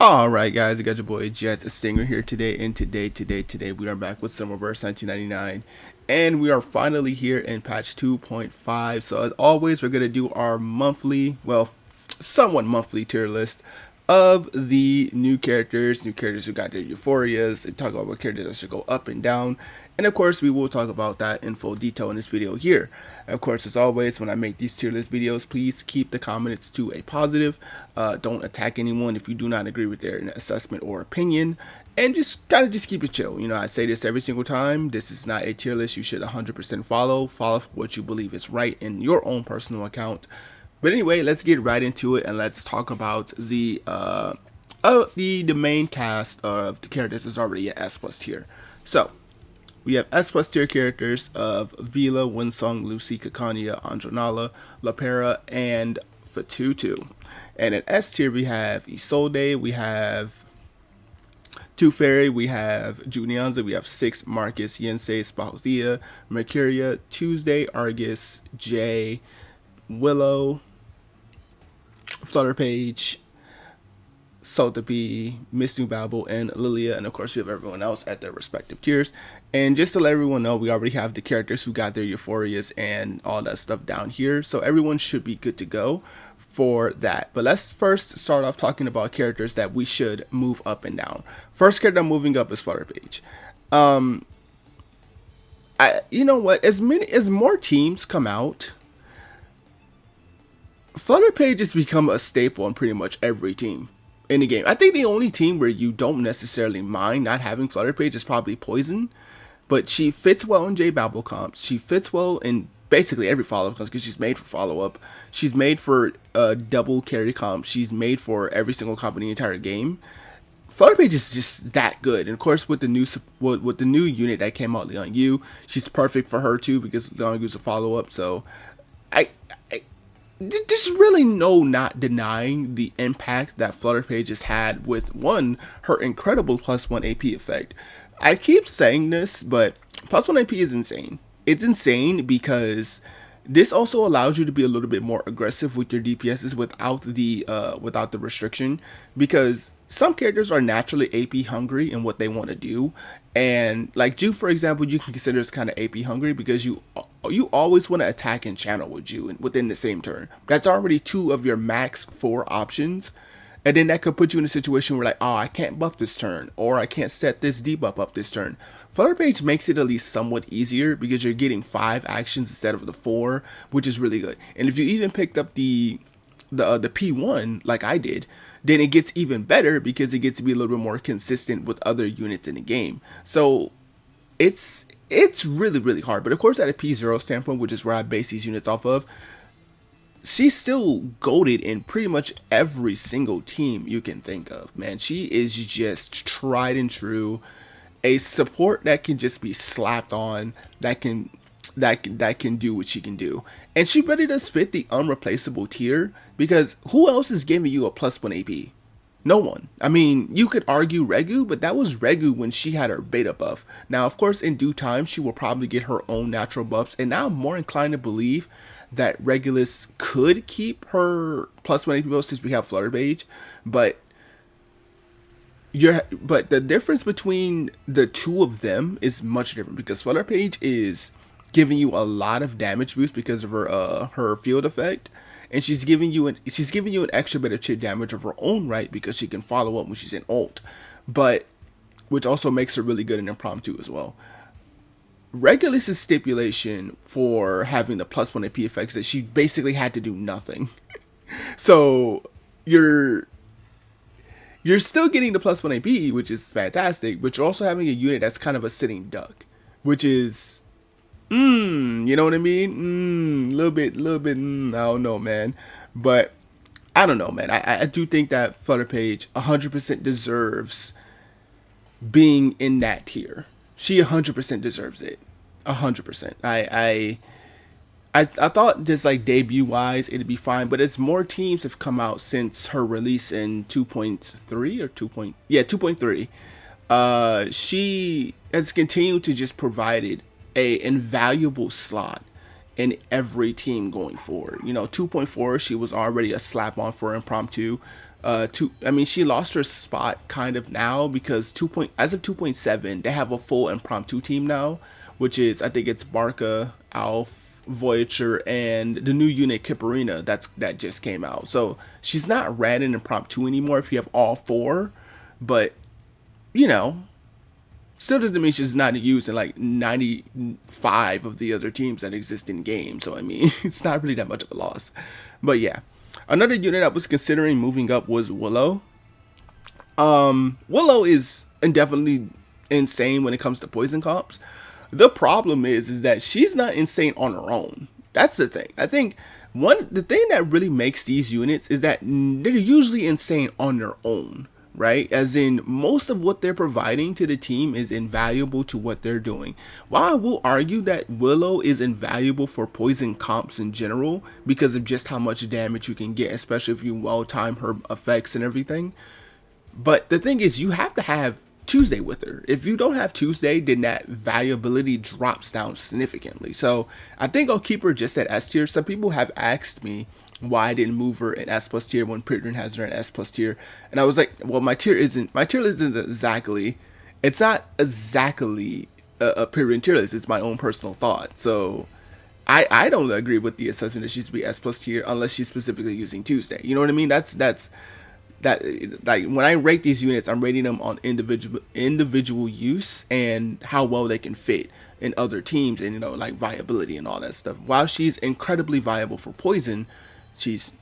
Alright guys, I got your boy Jet Stingren here today, and today we are back with Summerverse 1999, and we are finally here in patch 2.5. So as always, we're going to do our monthly, well, somewhat monthly tier list of the new characters who got their euphorias, and talk about what characters that should go up and down. And of course, we will talk about that in full detail in this video here. Of course, as always, when I make these tier list videos, please keep the comments to a positive. Don't attack anyone if you do not agree with their assessment or opinion. And just keep it chill. You know, I say this every single time. This is not a tier list you should 100% follow. Follow what you believe is right in your own personal account. But anyway, let's get right into it, and let's talk about the main cast of the characters is already at S+ tier. So we have S+ tier characters of Vila, Winsong, Lucy, Kakanya, Andronala, Lapera, and Fatutu. And at S tier we have Isolde, we have Two Fairy, we have Junianza, we have Six, Marcus, Yensei, Spalthea, Mercuria, Tuesday, Argus, Jay, Willow, Flutter Page, Saltaby, Miss New Babel, and Lilia, and of course we have everyone else at their respective tiers. And just to let everyone know, we already have the characters who got their euphorias and all that stuff down here, so everyone should be good to go for that. But let's first start off talking about characters that we should move up and down. First character I'm moving up is Flutter Page. You know what? As more teams come out, Flutter Page has become a staple on pretty much every team in the game. I think the only team where you don't necessarily mind not having Flutter Page is probably Poison, but she fits well in J Babel comps. She fits well in basically every follow-up comps because she's made for follow-up. She's made for double carry comps. She's made for every single comp in the entire game. Flutter Page is just that good, and of course with the new unit that came out, Leon Yu, she's perfect for her too because Leon Yu's a follow-up. So there's really no not denying the impact that Flutter Page has had with, one, her incredible +1 AP effect. I keep saying this, but +1 AP is insane. It's insane because this also allows you to be a little bit more aggressive with your DPSs without the restriction, because some characters are naturally AP hungry in what they want to do, and like Ju, for example, you can consider as kind of AP hungry because you always want to attack and channel with Ju within the same turn. That's already 2 of your max 4 options, and then that could put you in a situation where like, oh, I can't buff this turn, or I can't set this debuff up this turn. Flutter Page makes it at least somewhat easier because you're getting 5 actions instead of the 4, which is really good. And if you even picked up the P1 like I did, then it gets even better because it gets to be a little bit more consistent with other units in the game. So it's really hard. But of course, at a P0 standpoint, which is where I base these units off of, she's still goated in pretty much every single team you can think of. Man, she is just tried and true. A support that can just be slapped on, that can do what she can do, and she really does fit the unreplaceable tier, because who else is giving you a +1 AP? No one. I mean, you could argue Regu, but that was Regu when she had her beta buff. Now, of course, in due time, she will probably get her own natural buffs, and now I'm more inclined to believe that Regulus could keep her +1 AP buff since we have Flutter Page, but the difference between the 2 of them is much different, because Flutter Page is giving you a lot of damage boost because of her field effect, and she's giving you an extra bit of chip damage of her own right because she can follow up when she's in ult, but which also makes her really good in impromptu as well. Regulus's stipulation for having the +1 AP effects that she basically had to do nothing. So you're still getting the +1 AP, which is fantastic, but you're also having a unit that's kind of a sitting duck, which is, you know what I mean? A little bit, I don't know, man. But I don't know, man. I do think that Flutter Page 100% deserves being in that tier. She 100% deserves it. 100%. I thought just like debut wise it'd be fine, but as more teams have come out since her release in 2.3 or 2.3, she has continued to just provided a invaluable slot in every team going forward. You know, 2.4, she was already a slap on for impromptu. I mean, she lost her spot kind of now because as of 2.7, they have a full impromptu team now, which is I think it's Barca, Alf, Voyager, and the new unit Kiparina that just came out. So she's not ran in impromptu anymore if you have all four, but you know, still doesn't mean she's not used in like 95 of the other teams that exist in game. So I mean, it's not really that much of a loss. But yeah, another unit I was considering moving up was Willow. Willow is indefinitely insane when it comes to poison comps. The problem is that she's not insane on her own. That's the thing. I think the thing that really makes these units is that they're usually insane on their own, right? As in, most of what they're providing to the team is invaluable to what they're doing. While I will argue that Willow is invaluable for poison comps in general because of just how much damage you can get, especially if you well time her effects and everything. But the thing is, you have to have Tuesday with her. If you don't have Tuesday, then that valuability drops down significantly. So I think I'll keep her just at S tier. Some people have asked me why I didn't move her in S plus tier when Pritrin has her in S plus tier, and I was like, well, my tier list isn't exactly, it's not exactly a Pritrin tier list. It's my own personal thought. So I don't agree with the assessment that she should be S plus tier unless she's specifically using Tuesday. You know what I mean? That's that, like, when I rate these units, I'm rating them on individual use and how well they can fit in other teams, and like viability and all that stuff. While she's incredibly viable for poison, she's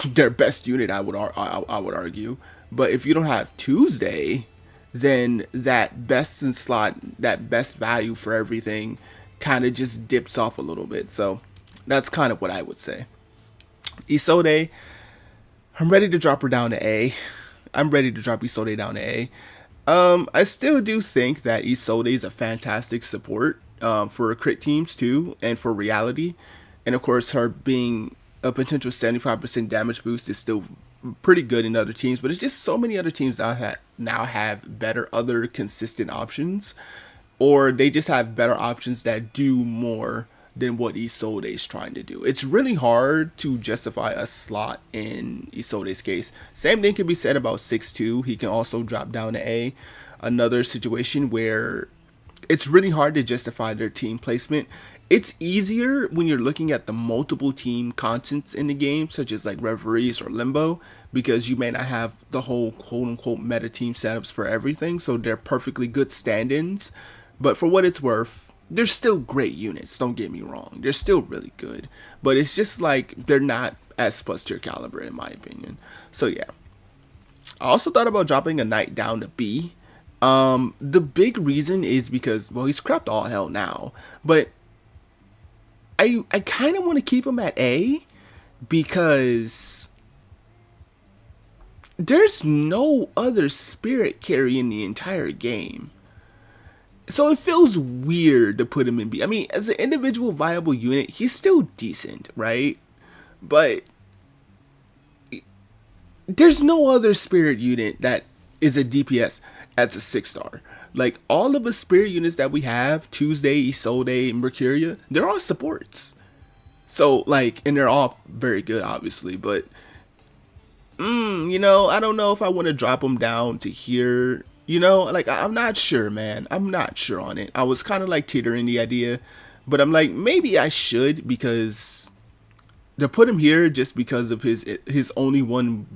their best unit, I would argue. But if you don't have Tuesday, then that best in slot, that best value for everything, kind of just dips off a little bit. So that's kind of what I would say. Isode, I'm ready to drop her down to A. I'm ready to drop Isode down to A. I still do think that Isode is a fantastic support for crit teams too, and for reality. And of course, her being a potential 75% damage boost is still pretty good in other teams, but it's just so many other teams that now have better other consistent options, or they just have better options that do more than what Isode is trying to do. It's really hard to justify a slot in Isode's case. Same thing can be said about 6-2. He can also drop down to A. Another situation where it's really hard to justify their team placement. It's easier when you're looking at the multiple team contents in the game, such as like Reveries or Limbo, because you may not have the whole quote-unquote meta team setups for everything, so they're perfectly good stand-ins. But for what it's worth, they're still great units, don't get me wrong. They're still really good. But it's just like they're not S plus tier caliber in my opinion. So yeah. I also thought about dropping a Knight down to B. The big reason is because, well, he's crapped all hell now. But I kind of want to keep him at A because there's no other spirit carry in the entire game. So it feels weird to put him in B. I mean, as an individual viable unit, he's still decent, right? But there's no other spirit unit that is a DPS that's a 6-star. Like, all of the spirit units that we have, Tuesday, Isolde, Mercuria, they're all supports. So, like, and they're all very good, obviously, but, I don't know if I want to drop them down to here. Like, I'm not sure, man. I'm not sure on it. I was kind of like teetering the idea, but I'm like, maybe I should, because to put him here just because of his only one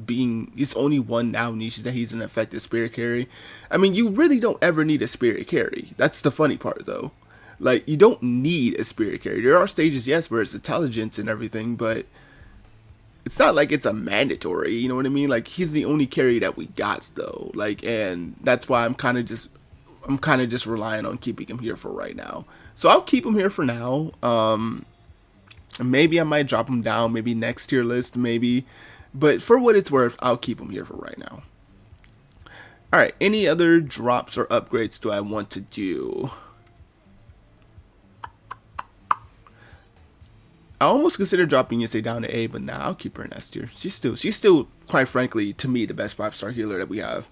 now niche is that he's an effective spirit carry. I mean, you really don't ever need a spirit carry. That's the funny part, though. Like, you don't need a spirit carry. There are stages, yes, where it's intelligence and everything, but it's not like it's a mandatory, you know what I mean? Like, he's the only carry that we got, though. Like, and that's why I'm kind of just relying on keeping him here for right now. So I'll keep him here for now. Maybe I might drop him down, maybe next tier list, maybe. But for what it's worth, I'll keep him here for right now. Alright, any other drops or upgrades do I want to do? I almost considered dropping Yusei down to A, but nah, I'll keep her in S tier. She's still, quite frankly, to me, the best 5-star healer that we have.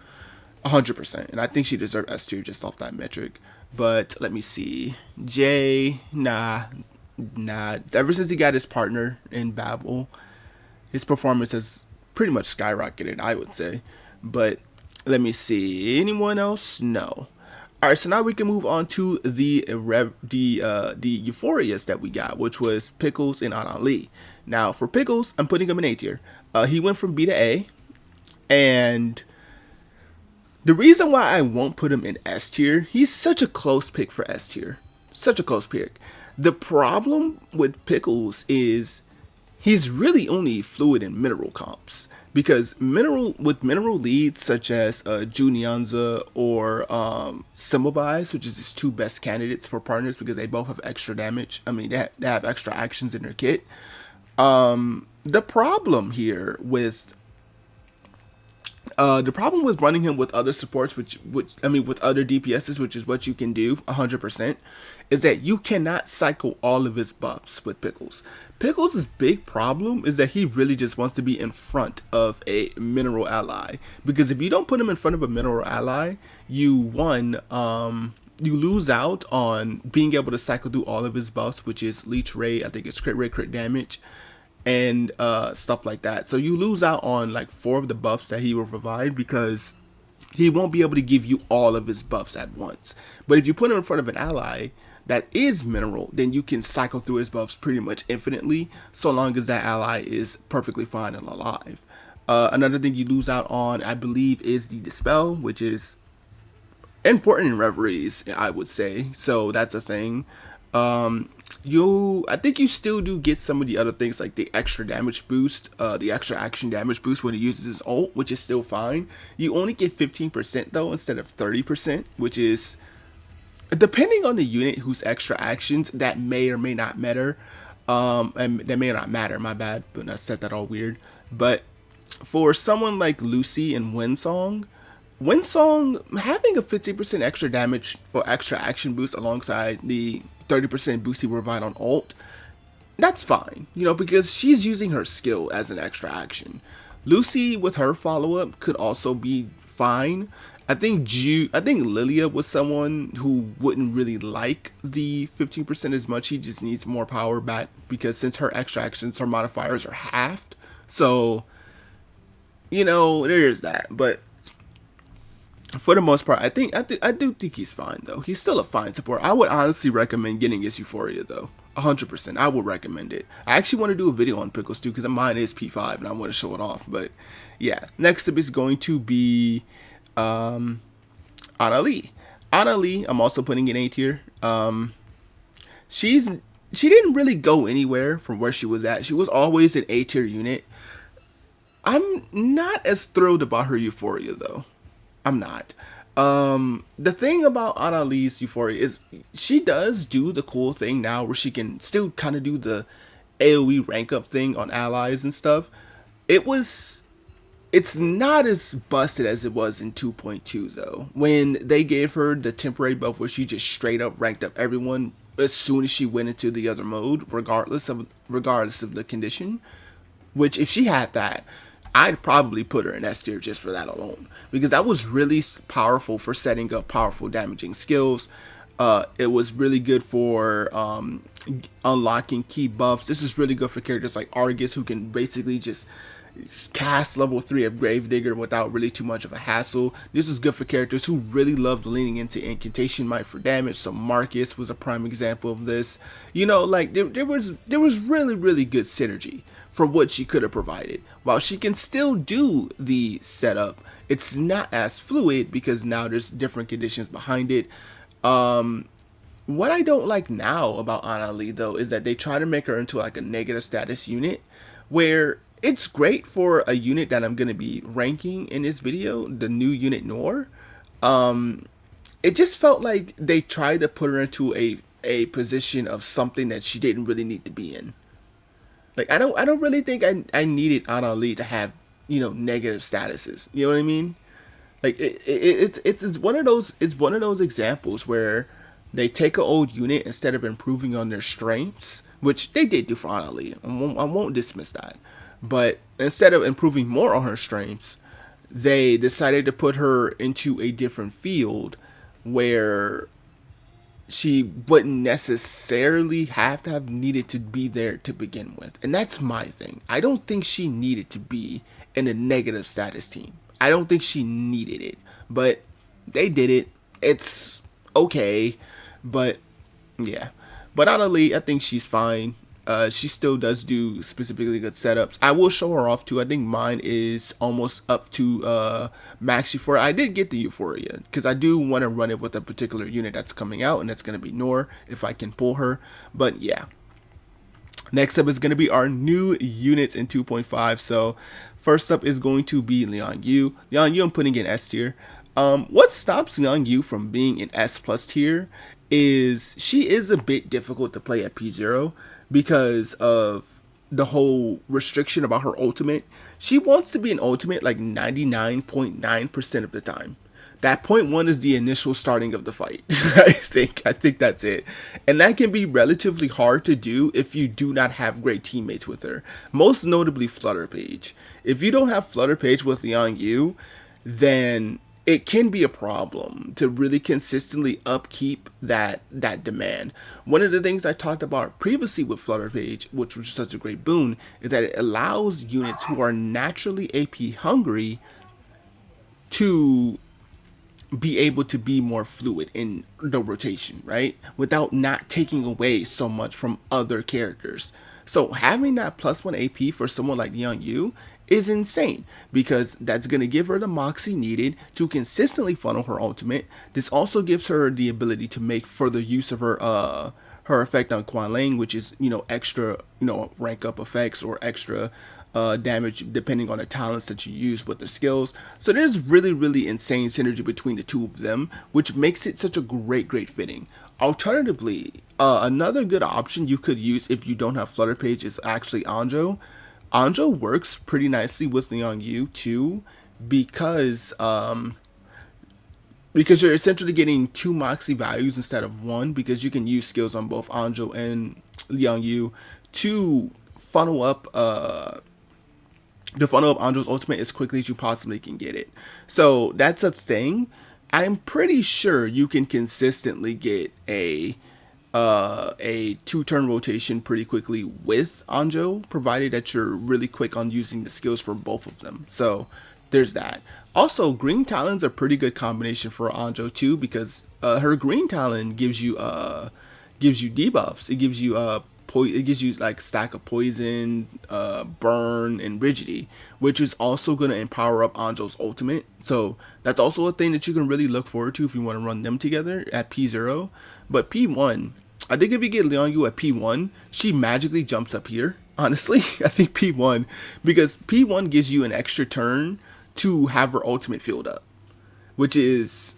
100%. And I think she deserves S tier just off that metric. But let me see. Jay, nah. Ever since he got his partner in Babel, his performance has pretty much skyrocketed, I would say. But let me see. Anyone else? No. All right, so now we can move on to the Euphorias that we got, which was Pickles and Anali. Now for Pickles, I'm putting him in A tier. He went from B to A, and the reason why I won't put him in S tier, he's such a close pick for S tier. Such a close pick. The problem with Pickles is he's really only fluid in mineral comps, because mineral leads such as Junianza or Symbolize, which is his two best candidates for partners because they both have extra damage. I mean, they have extra actions in their kit. The problem here with running him with other supports, which I mean with other DPSs, which is what you can do 100%, is that you cannot cycle all of his buffs with Pickles. Pickles' big problem is that he really just wants to be in front of a mineral ally, because if you don't put him in front of a mineral ally, you lose out on being able to cycle through all of his buffs, which is leech rate, I think it's crit rate, crit damage, and stuff like that. So you lose out on like 4 of the buffs that he will provide, because he won't be able to give you all of his buffs at once. But if you put him in front of an ally that is mineral, then you can cycle through his buffs pretty much infinitely, so long as that ally is perfectly fine and alive. Another thing you lose out on, I believe, is the Dispel, which is important in Reveries, I would say. So that's a thing. I think you still do get some of the other things like the extra damage boost, the extra action damage boost when he uses his ult, which is still fine. You only get 15% though instead of 30%, which is, depending on the unit whose extra actions, that may or may not matter. And that may not matter, my bad, but I said that all weird. But for someone like Lucy and Winsong having a 15% extra damage or extra action boost alongside the 30% boost he will provide on ult, that's fine, because she's using her skill as an extra action. Lucy with her follow-up could also be fine. I think Lilia was someone who wouldn't really like the 15% as much. He just needs more power back, because since her extra actions, her modifiers are halved. So, there's that. But for the most part, I do think he's fine though. He's still a fine support. I would honestly recommend getting his Euphoria though. 100%. I would recommend it. I actually want to do a video on Pickles too, because mine is P5 and I want to show it off. But yeah, next up is going to be Anali. Anali, I'm also putting in A tier. She didn't really go anywhere from where she was at. She was always an A tier unit. I'm not as thrilled about her Euphoria though. I'm not. The thing about Anali's Euphoria is she does do the cool thing now where she can still kind of do the AoE rank up thing on allies and stuff. It's not as busted as it was in 2.2 though, when they gave her the temporary buff where she just straight up ranked up everyone as soon as she went into the other mode, regardless of the condition. Which, if she had that, I'd probably put her in S tier just for that alone, because that was really powerful for setting up powerful damaging skills. It was really good for unlocking key buffs. This is really good for characters like Argus, who can basically just cast level 3 of Gravedigger without really too much of a hassle. This was good for characters who really loved leaning into Incantation Might for damage. So Marcus was a prime example of this. Like there was really, really good synergy for what she could have provided. While she can still do the setup, it's not as fluid because now there's different conditions behind it. What I don't like now about Anali though is that they try to make her into like a negative status unit, where it's great for a unit that I'm going to be ranking in this video, the new unit Noor. It just felt like they tried to put her into a position of something that she didn't really need to be in. Like, I don't really think I needed Anali to have, negative statuses. You know what I mean? Like, it's one of those examples where they take an old unit instead of improving on their strengths, which they did do for Anali. I won't dismiss that. But instead of improving more on her strengths, they decided to put her into a different field where she wouldn't necessarily have to have needed to be there to begin with. And that's my thing. I don't think she needed to be in a negative status team. I don't think she needed it. But they did it. It's okay. But yeah. But honestly, I think she's fine. She still does do specifically good setups. I will show her off too. I think mine is almost up to max Euphoria. I did get the Euphoria because I do want to run it with a particular unit that's coming out, and that's going to be Nor if I can pull her. But yeah. Next up is going to be our new units in 2.5. So first up is going to be Liang Yu. Liang Yu I'm putting in S tier. What stops Liang Yu from being an S plus tier is she is a bit difficult to play at P0 because of the whole restriction about her ultimate. She wants to be an ultimate like 99.9% of the time. That point one is the initial starting of the fight. I think that's it. And that can be relatively hard to do if you do not have great teammates with her. Most notably Flutter Page. If you don't have Flutter Page with Liang Yu, then it can be a problem to really consistently upkeep that demand. One of the things I talked about previously with Flutter Page, which was such a great boon, is that it allows units who are naturally AP hungry to be able to be more fluid in the rotation, right? Without not taking away so much from other characters. So having that plus 1 AP for someone like Liang Yu is insane because that's going to give her the moxie needed to consistently funnel her ultimate. This also gives her the ability to make further use of her effect on Quan Lang, which is, extra, rank up effects or extra damage depending on the talents that you use with the skills. So there's really, really insane synergy between the two of them, which makes it such a great fitting. Alternatively, another good option you could use if you don't have Flutter Page is actually Anjo. Anjo works pretty nicely with Liang Yu too, because you're essentially getting 2 moxie values instead of 1, because you can use skills on both Anjo and Liang Yu to funnel up Anjo's ultimate as quickly as you possibly can get it. So that's a thing. I'm pretty sure you can consistently get a 2-turn rotation pretty quickly with Anjo, provided that you're really quick on using the skills for both of them. So there's that. Also, Green Talon's a pretty good combination for Anjo too, because her Green Talon gives you debuffs. It gives you like stack of poison, burn, and rigidity, which is also going to empower up Anjo's ultimate. So that's also a thing that you can really look forward to if you want to run them together at P0. But P1, I think if you get Liang Yu at P1, she magically jumps up here. Honestly, I think P1, because P1 gives you an extra turn to have her ultimate filled up, which is,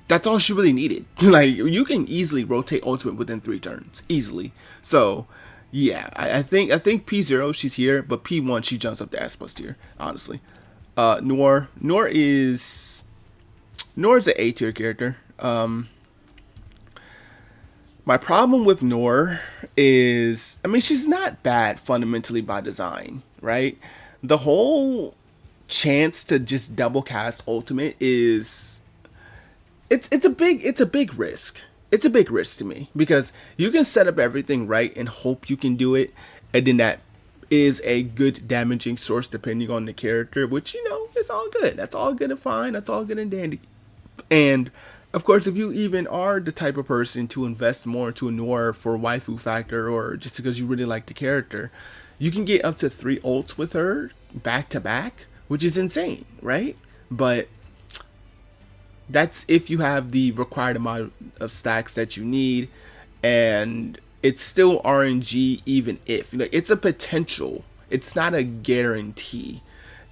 that's all she really needed. Like, you can easily rotate ultimate within 3 turns, easily. So, yeah, I think P0 she's here, but P1 she jumps up to S plus tier, honestly. Noir is an A tier character. My problem with Noir is, she's not bad fundamentally by design, right? The whole chance to just double cast ultimate is, it's a big risk. It's a big risk to me, because you can set up everything right and hope you can do it, and then that is a good damaging source depending on the character, which, is all good. That's all good and fine. That's all good and dandy. And of course, if you even are the type of person to invest more into a Noir for waifu factor, or just because you really like the character, you can get up to 3 ults with her back to back, which is insane, right? But that's if you have the required amount of stacks that you need, and it's still RNG even if. Like, it's a potential. It's not a guarantee.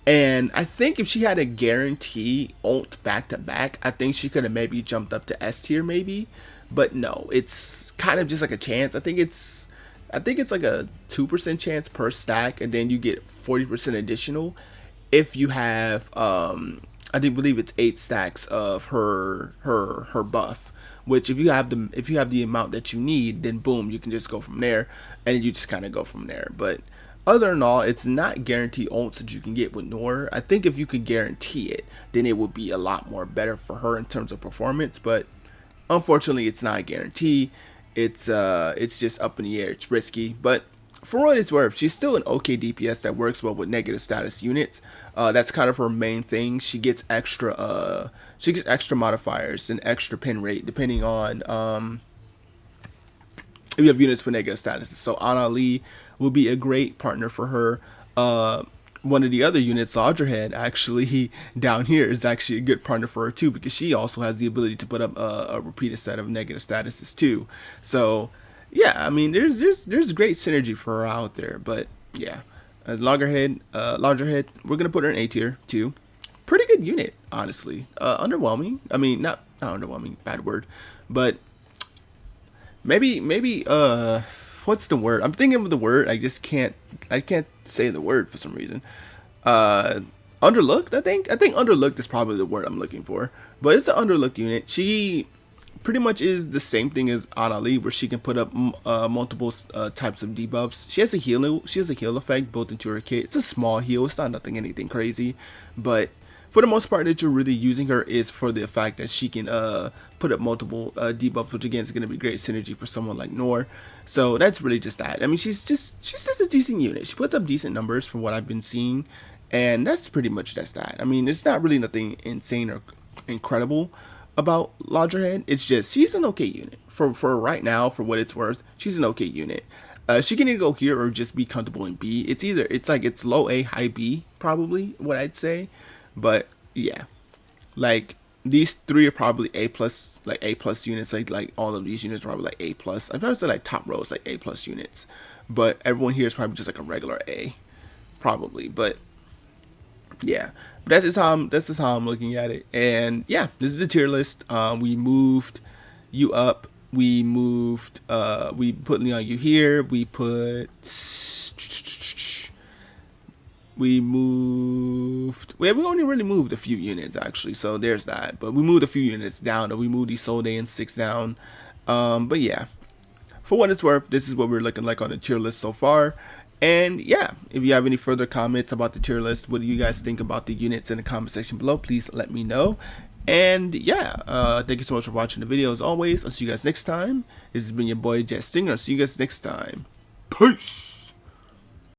And I think if she had a guarantee ult back to back, I think she could have maybe jumped up to S tier maybe. But no, it's kind of just like a chance. I think it's like a 2% chance per stack, and then you get 40% additional if you have believe it's 8 stacks of her buff. Which if you have the amount that you need, then boom, you can just go from there, and you just kind of go from there. But other than all, it's not guaranteed ults that you can get with Noir. I think if you could guarantee it, then it would be a lot more better for her in terms of performance. But Unfortunately, it's not a guarantee. It's just up in the air. It's risky, but for what it's worth, she's still an okay DPS that works well with negative status units. That's kind of her main thing. She gets extra modifiers and extra pin rate depending on if you have units with negative statuses. So Ana Lee will be a great partner for her. One of the other units, Lodgerhead, actually down here is actually a good partner for her too, because she also has the ability to put up a repeated set of negative statuses too. So yeah, I mean, there's great synergy for her out there. But yeah, Lodgerhead, we're gonna put her in A tier too. Pretty good unit, honestly. Underwhelming. I mean, not underwhelming, bad word, but maybe what's the word? I'm thinking of the word. I can't say the word for some reason. Uh Underlooked, I think underlooked is probably the word I'm looking for. But it's an underlooked unit. She pretty much is the same thing as Ana Lee, where she can put up multiple types of debuffs. She has a heal effect built into her kit. It's a small heal. It's not anything crazy, but for the most part, that you're really using her is for the fact that she can put up multiple debuffs, which again is going to be great synergy for someone like Nor. So that's really just that. I mean, she's just a decent unit. She puts up decent numbers from what I've been seeing, and that's pretty much just that. I mean, it's not really nothing insane or incredible about Lodgerhead. It's just she's an okay unit for right now. For what it's worth, she's an okay unit. She can either go here or just be comfortable in B. It's low A, high B, probably what I'd say. But yeah, like these three are probably A plus units. Like all of these units are probably like A plus. I've never said like top rows like A plus units, but everyone here is probably just like a regular A, probably. But yeah, but that's just how I'm looking at it. And yeah, this is the tier list. We moved you up. We put Leon you here. We only really moved a few units actually, so there's that. But we moved a few units down, and we moved Isolde and 6 down. But yeah, for what it's worth, this is what we're looking like on the tier list so far. And yeah, if you have any further comments about the tier list, what do you guys think about the units in the comment section below, please let me know. And yeah, thank you so much for watching the video. As always, I'll see you guys next time. This has been your boy Stingren. I'll see you guys next time. Peace.